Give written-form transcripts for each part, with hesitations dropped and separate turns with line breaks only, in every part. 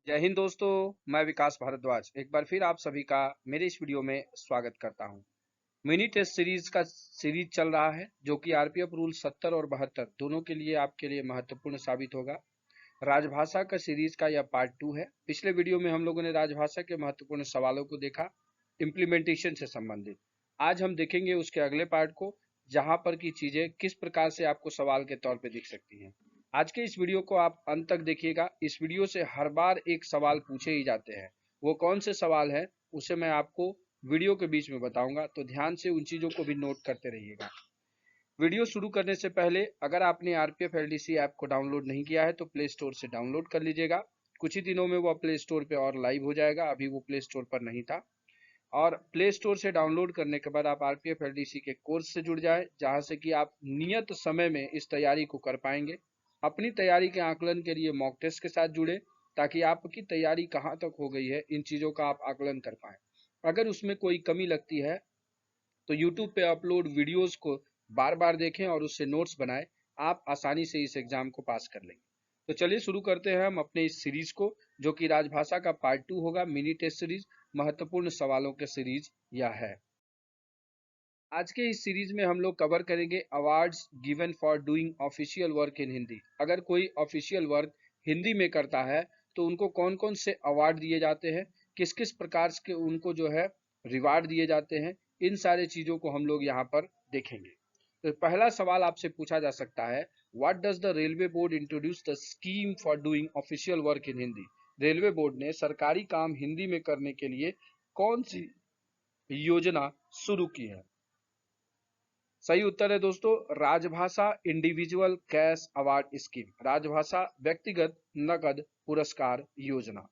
जय हिंद दोस्तों। मैं विकास भारद्वाज एक बार फिर आप सभी का मेरे इस वीडियो में स्वागत करता हूं। मिनी टेस्ट सीरीज का सीरीज चल रहा है जो कि आरपीएफ रूल 70 और 72 दोनों के लिए आपके लिए महत्वपूर्ण साबित होगा। राजभाषा का सीरीज का यह पार्ट 2 है। पिछले वीडियो में हम लोगों ने राजभाषा के महत्वपूर्ण सवालों को देखा, इम्प्लीमेंटेशन से संबंधित। आज हम देखेंगे उसके अगले पार्ट को, जहां पर की चीजें किस प्रकार से आपको सवाल के तौर पे दिख सकती हैं। आज के इस वीडियो को आप अंत तक देखिएगा। इस वीडियो से हर बार एक सवाल पूछे ही जाते हैं। वो कौन से सवाल है उसे मैं आपको वीडियो के बीच में बताऊंगा, तो ध्यान से उन चीजों को भी नोट करते रहिएगा। वीडियो शुरू करने से पहले अगर आपने आरपीएफ एलडीसी ऐप को डाउनलोड नहीं किया है तो प्ले स्टोर से डाउनलोड कर लीजिएगा। कुछ ही दिनों में वो प्ले स्टोर पे और लाइव हो जाएगा, अभी वो प्ले स्टोर पर नहीं था। और प्ले स्टोर से डाउनलोड करने के बाद आप आरपीएफ एलडीसी के कोर्स से जुड़ जाए, जहां से कि आप नियत समय में इस तैयारी को कर पाएंगे। अपनी तैयारी के आकलन के लिए मॉक टेस्ट के साथ जुड़े, ताकि आपकी तैयारी कहां तक हो गई है इन चीजों का आप आकलन कर पाए। अगर उसमें कोई कमी लगती है तो यूट्यूब पे अपलोड वीडियोस को बार बार देखें और उससे नोट्स बनाएं। आप आसानी से इस एग्जाम को पास कर लेंगे। तो चलिए शुरू करते हैं हम अपने इस सीरीज को, जो कि राजभाषा का पार्ट 2 होगा। मिनी टेस्ट सीरीज, महत्वपूर्ण सवालों के सीरीज यह है। आज के इस सीरीज में हम लोग कवर करेंगे awards given for doing official work in Hindi. अगर कोई ऑफिशियल वर्क हिंदी में करता है तो उनको कौन कौन से अवार्ड दिए जाते हैं, किस किस प्रकार के उनको जो है रिवार्ड दिए जाते हैं, इन सारे चीजों को हम लोग यहाँ पर देखेंगे। तो पहला सवाल आपसे पूछा जा सकता है, what does the railway board introduce the scheme for doing official work in Hindi. Railway board ने सरकारी काम हिंदी में करने के लिए कौन सी योजना शुरू की है। सही उत्तर है दोस्तों, राजभाषा इंडिविजुअल कैश अवार्ड स्कीम, राजभाषा व्यक्तिगत नकद पुरस्कार योजना।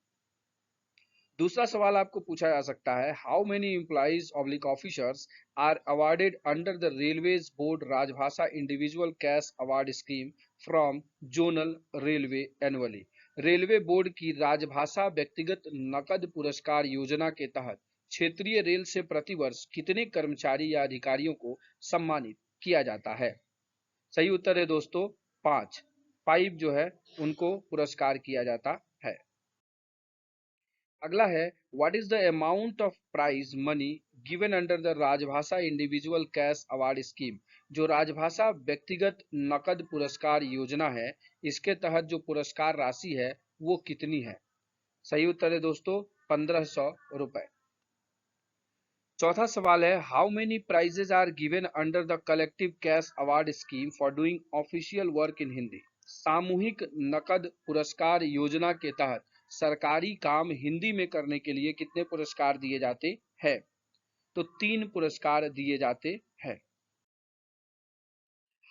दूसरा सवाल आपको पूछा जा सकता है, how many employees oblique officers are awarded under the railways board Rajbhasha individual cash award scheme from zonal railway annually. Railway board की राजभाषा व्यक्तिगत नकद पुरस्कार योजना के तहत क्षेत्रीय रेल से प्रतिवर्ष कितने कर्मचारी या अधिकारियों को सम्मानित किया जाता है। सही उत्तर है दोस्तों, 5 जो है उनको पुरस्कार किया जाता है। अगला है, what is the amount of prize money given under the Rajbhasha individual cash award scheme. जो राजभाषा व्यक्तिगत नकद पुरस्कार योजना है, इसके तहत जो पुरस्कार राशि है वो कितनी है। सही उत्तर है दोस्तों, 1500 रुपए। चौथा सवाल है, how many prizes are given under the collective cash award scheme for doing official work in Hindi. सामूहिक नकद पुरस्कार योजना के तहत सरकारी काम हिंदी में करने के लिए कितने पुरस्कार दिए जाते हैं। तो 3 पुरस्कार दिए जाते हैं।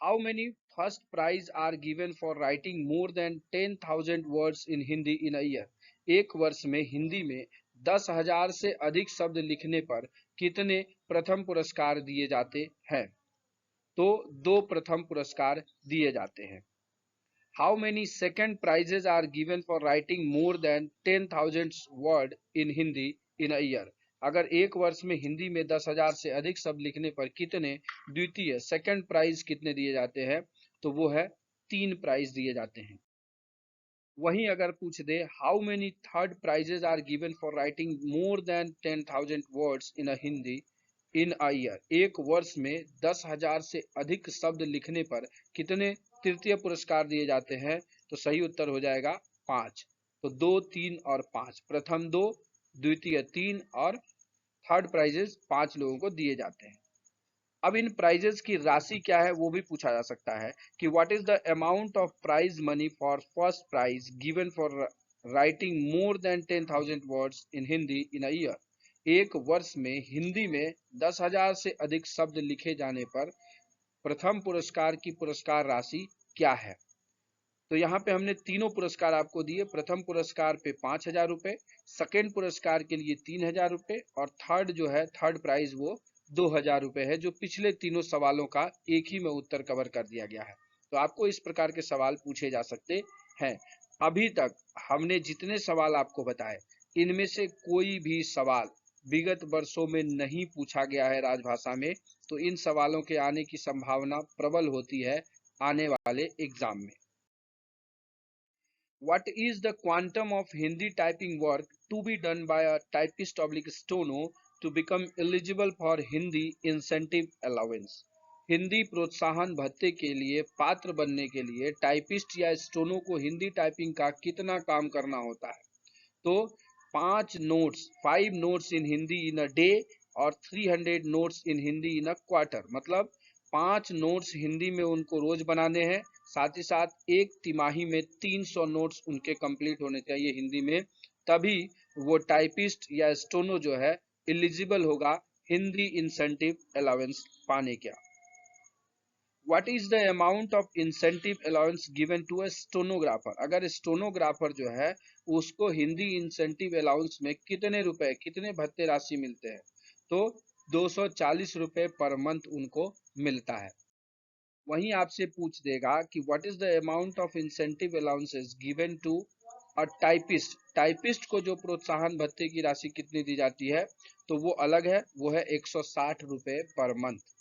How many first prize are given for writing more than 10,000 words in Hindi in a year. एक वर्ष में हिंदी में 10,000 से अधिक शब्द लिखने पर कितने प्रथम पुरस्कार दिए जाते हैं। तो 2 प्रथम पुरस्कार दिए जाते हैं। How many second prizes are given for writing more than 10,000 word in Hindi in a year. अगर एक वर्ष में हिंदी में 10,000 से अधिक शब्द लिखने पर कितने द्वितीय सेकंड प्राइज कितने दिए जाते हैं। तो वो है 3 प्राइज दिए जाते हैं। वहीं अगर पूछ दे, how many third prizes are given for writing more than 10,000 words in a Hindi in a year. एक वर्ष में 10,000 से अधिक शब्द लिखने पर कितने तृतीय पुरस्कार दिए जाते हैं। तो सही उत्तर हो जाएगा 5। तो 2, 3 और 5, प्रथम 2, द्वितीय 3 और थर्ड प्राइजेस 5 लोगों को दिए जाते हैं। अब इन प्राइजेस की राशि क्या है वो भी पूछा जा सकता है कि what is the amount of prize money for first prize given for writing more than 10,000 words in Hindi in a year. एक वर्ष में हिंदी में 10,000 से अधिक शब्द लिखे जाने पर प्रथम पुरस्कार की पुरस्कार राशि क्या है। तो यहाँ पे हमने तीनों पुरस्कार आपको दिए। प्रथम पुरस्कार पे 5,000 रुपए, सेकेंड पुरस्कार के लिए 3,000 रुपए और थर्ड जो है थर्ड प्राइज वो 2,000 रुपए है, जो पिछले तीनों सवालों का एक ही में उत्तर कवर कर दिया गया है। तो आपको इस प्रकार के सवाल पूछे जा सकते हैं। अभी तक हमने जितने सवाल आपको बताए, इनमें से कोई भी सवाल विगत वर्षों में नहीं पूछा गया है राजभाषा में। तो इन सवालों के आने की संभावना प्रबल होती है आने वाले एग्जाम में। What is the quantum of Hindi typing work to be done by a typist oblique steno to become eligible for Hindi incentive allowance? Hindi प्रोत्साहन भत्ते के लिए पात्र बनने के लिए टाइपिस्ट या स्टोनो को हिंदी टाइपिंग का कितना काम करना होता है? तो 5 notes in Hindi in a day और 300 notes in Hindi in a quarter, मतलब 5 नोट्स हिंदी में उनको रोज बनाने हैं, साथ ही साथ एक तिमाही में 300 नोट्स उनके कंप्लीट होने चाहिए हिंदी में, तभी वो टाइपिस्ट या स्टोनो जो है एलिजिबल होगा हिंदी इंसेंटिव अलाउंस पाने का। What is the amount of incentive allowance given to a stenographer? अगर स्टोनोग्राफर जो है उसको हिंदी इंसेंटिव अलाउंस में कितने रुपए, कितने भत्ते राशि मिलते हैं? तो 240 रुपए पर मंथ उनको मिलता है। वहीं आपसे पूछ देगा कि what is the amount of incentive allowances given to a typist? Typist को जो प्रोत्साहन भत्ते की राशि कितनी दी जाती है, तो वो अलग है, वो है 160 रुपए per month.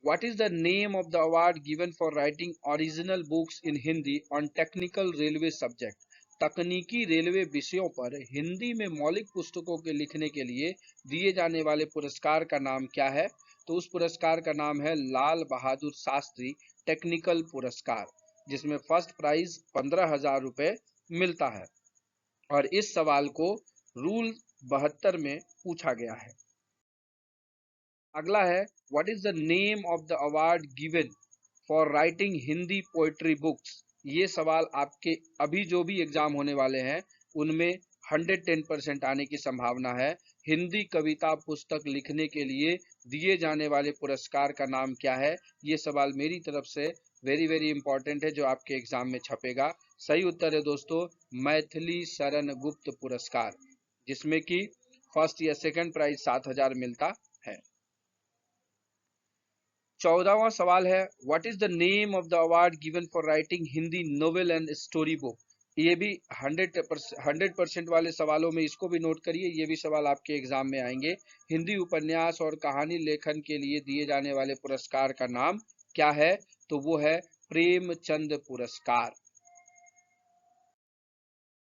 What is the name of the award given for writing original books in Hindi on technical railway subject? तकनीकी रेलवे विषयों पर हिंदी में मौलिक पुस्तकों के लिखने के लिए दिए जाने वाले पुरस्कार का नाम क्या है? तो उस पुरस्कार का नाम है लाल बहादुर शास्त्री टेक्निकल पुरस्कार, जिसमें फर्स्ट प्राइज 15,000 रुपए मिलता है। और इस सवाल को रूल 72 में पूछा गया है। अगला है what is the name of the award given for writing Hindi poetry books? ये सवाल आपके अभी जो भी एग्जाम होने वाले हैं उनमें 110% आने की संभावना है। हिंदी कविता पुस्तक लिखने के लिए दिए जाने वाले पुरस्कार का नाम क्या है? ये सवाल मेरी तरफ से वेरी वेरी इंपॉर्टेंट है, जो आपके एग्जाम में छपेगा। सही उत्तर है दोस्तों मैथिली शरण गुप्त पुरस्कार, जिसमें कि फर्स्ट या सेकंड प्राइज 7,000 मिलता है। 14वां सवाल है what is the name of the award given for writing Hindi novel and story book? ये भी 100% वाले सवालों में इसको भी नोट करिए, ये भी सवाल आपके एग्जाम में आएंगे। हिंदी उपन्यास और कहानी लेखन के लिए दिए जाने वाले पुरस्कार का नाम क्या है? तो वो है प्रेमचंद पुरस्कार।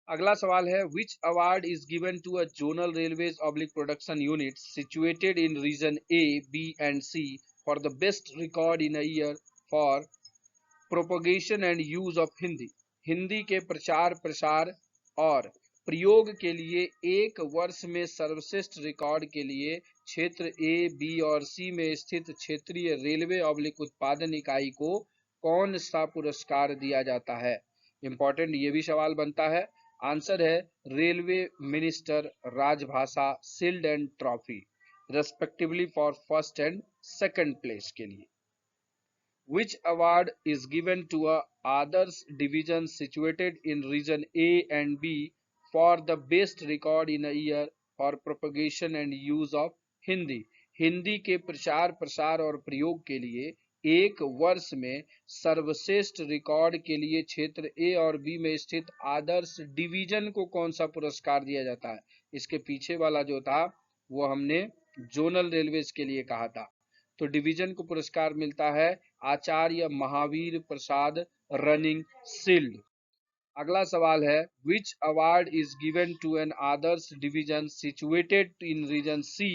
अगला सवाल है which award is given to a zonal railways oblique production unit situated in region A, B and C for the best record in a year for propagation and use of Hindi? Hindi के प्रचार प्रसार और प्रयोग के लिए एक वर्ष में सर्वश्रेष्ठ रिकॉर्ड के लिए क्षेत्र ए, बी और सी में स्थित क्षेत्रीय रेलवे ऑब्लिक उत्पादन इकाई को कौन सा पुरस्कार दिया जाता है? इंपॉर्टेंट ये भी सवाल बनता है। आंसर है रेलवे मिनिस्टर राजभाषा shield and trophy, respectively for first and second place के लिए। Which award is given to a others division situated in region A and B for the best record in a year for propagation and use of Hindi? Hindi के प्रचार प्रसार और प्रयोग के लिए एक वर्ष में सर्वश्रेष्ठ रिकॉर्ड के लिए क्षेत्र ए और बी में स्थित आदर्श डिवीजन को कौन सा पुरस्कार दिया जाता है? इसके पीछे वाला जो था वो हमने जोनल रेलवेज के लिए कहा था। तो डिवीजन को पुरस्कार मिलता है आचार्य महावीर प्रसाद रनिंग शील्ड। अगला सवाल है which award is given to an Adarsh division situated in region C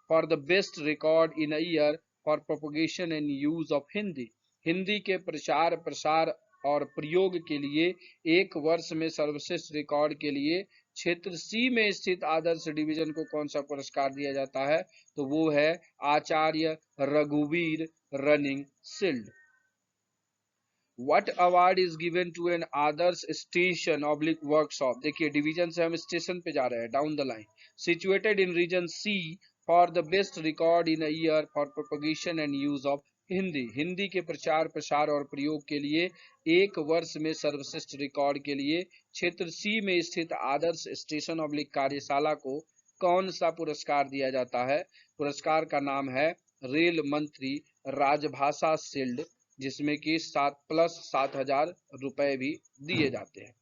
for the best record in a year for propagation and use of Hindi? Hindi के प्रचार प्रसार और प्रयोग के लिए एक वर्ष में सर्वश्रेष्ठ रिकॉर्ड के लिए क्षेत्र सी में स्थित आदर्श डिवीजन को कौन सा पुरस्कार दिया जाता है? तो वो है आचार्य रघुवीर running shield. What award is given to an Adarsh station oblique workshop? देखिए डिवीजन से हम स्टेशन पे जा रहे हैं down the line. Situated in region C for the best record in a year for propagation and use of Hindi. Hindi के प्रचार प्रसार और प्रयोग के लिए एक वर्ष में सर्वश्रेष्ठ रिकॉर्ड के लिए क्षेत्र सी में स्थित आदर्श स्टेशन ऑब्लिक कार्यशाला को कौन सा पुरस्कार दिया जाता है? पुरस्कार का नाम है रेल मंत्री राजभाषा शील्ड, जिसमें कि 7+7,000 रुपए भी दिए जाते हैं।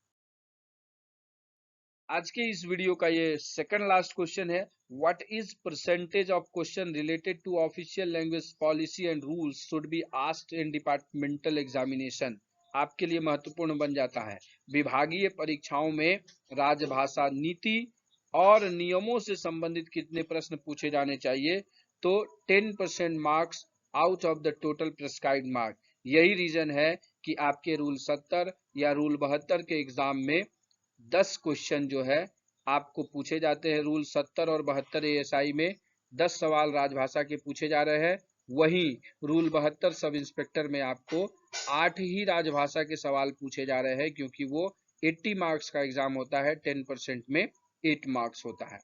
आज के इस वीडियो का ये सेकंड लास्ट क्वेश्चन है what is percentage of question related to official language policy and rules should be asked in departmental examination? आपके लिए महत्वपूर्ण बन जाता है। विभागीय परीक्षाओं में राजभाषा नीति और नियमों से संबंधित कितने प्रश्न पूछे जाने चाहिए? तो 10% marks out of the total prescribed mark. यही रीजन है कि आपके रूल 70 या रूल 72 के एग्जाम में 10 क्वेश्चन जो है आपको पूछे जाते हैं। रूल 70 और 72 ASI में 10 सवाल राजभाषा के पूछे जा रहे हैं, वहीं रूल 72 सब इंस्पेक्टर में आपको 8 ही राजभाषा के सवाल पूछे जा रहे हैं, क्योंकि वो 80 मार्क्स का एग्जाम होता है, 10% में 8 मार्क्स होता है।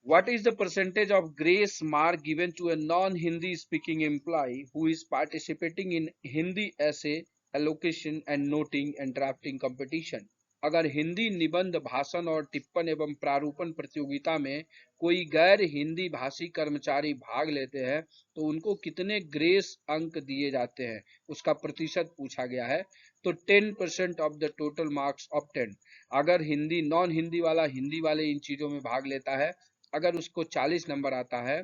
What is the percentage of grace mark given to a non-Hindi speaking employee who is participating in Hindi essay allocation and noting and drafting competition? अगर हिंदी निबंध, भाषण और टिप्पण एवं प्रारूपण प्रतियोगिता में कोई गैर हिंदी भाषी कर्मचारी भाग लेते हैं तो उनको कितने ग्रेस अंक दिए जाते हैं, उसका प्रतिशत पूछा गया है। तो 10% of the total marks of 10। अगर हिंदी नॉन हिंदी वाला हिंदी वाले इन चीजों में भाग लेता है, अगर उसको 40 नंबर आता है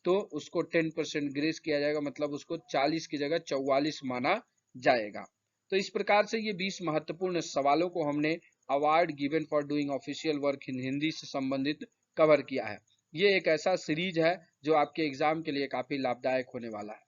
तो उसको 10% ग्रेस किया जाएगा, मतलब उसको 40 की जगह 44 माना जाएगा। तो इस प्रकार से ये 20 महत्वपूर्ण सवालों को हमने award given for doing official work in Hindi से संबंधित कवर किया है। ये एक ऐसा सीरीज है जो आपके एग्जाम के लिए काफी लाभदायक होने वाला है।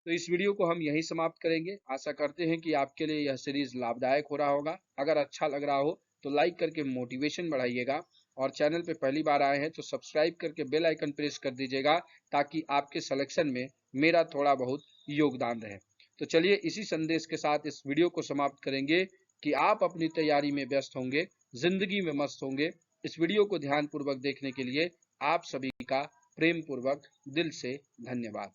तो इस वीडियो को हम यहीं समाप्त करेंगे। आशा करते हैं कि आपके लिए यह सीरीज लाभदायक हो रहा होगा। अगर अच्छा लग रहा हो तो लाइक करके मोटिवेशन बढ़ाइएगा, और चैनल पे पहली बार आए हैं तो सब्सक्राइब करके बेल आइकन प्रेस कर दीजिएगा, ताकि आपके सिलेक्शन में मेरा थोड़ा बहुत योगदान रहे। तो चलिए इसी संदेश के साथ इस वीडियो को समाप्त करेंगे कि आप अपनी तैयारी में व्यस्त होंगे, जिंदगी में मस्त होंगे। इस वीडियो को ध्यानपूर्वक देखने के लिए आप सभी का प्रेम पूर्वक दिल से धन्यवाद।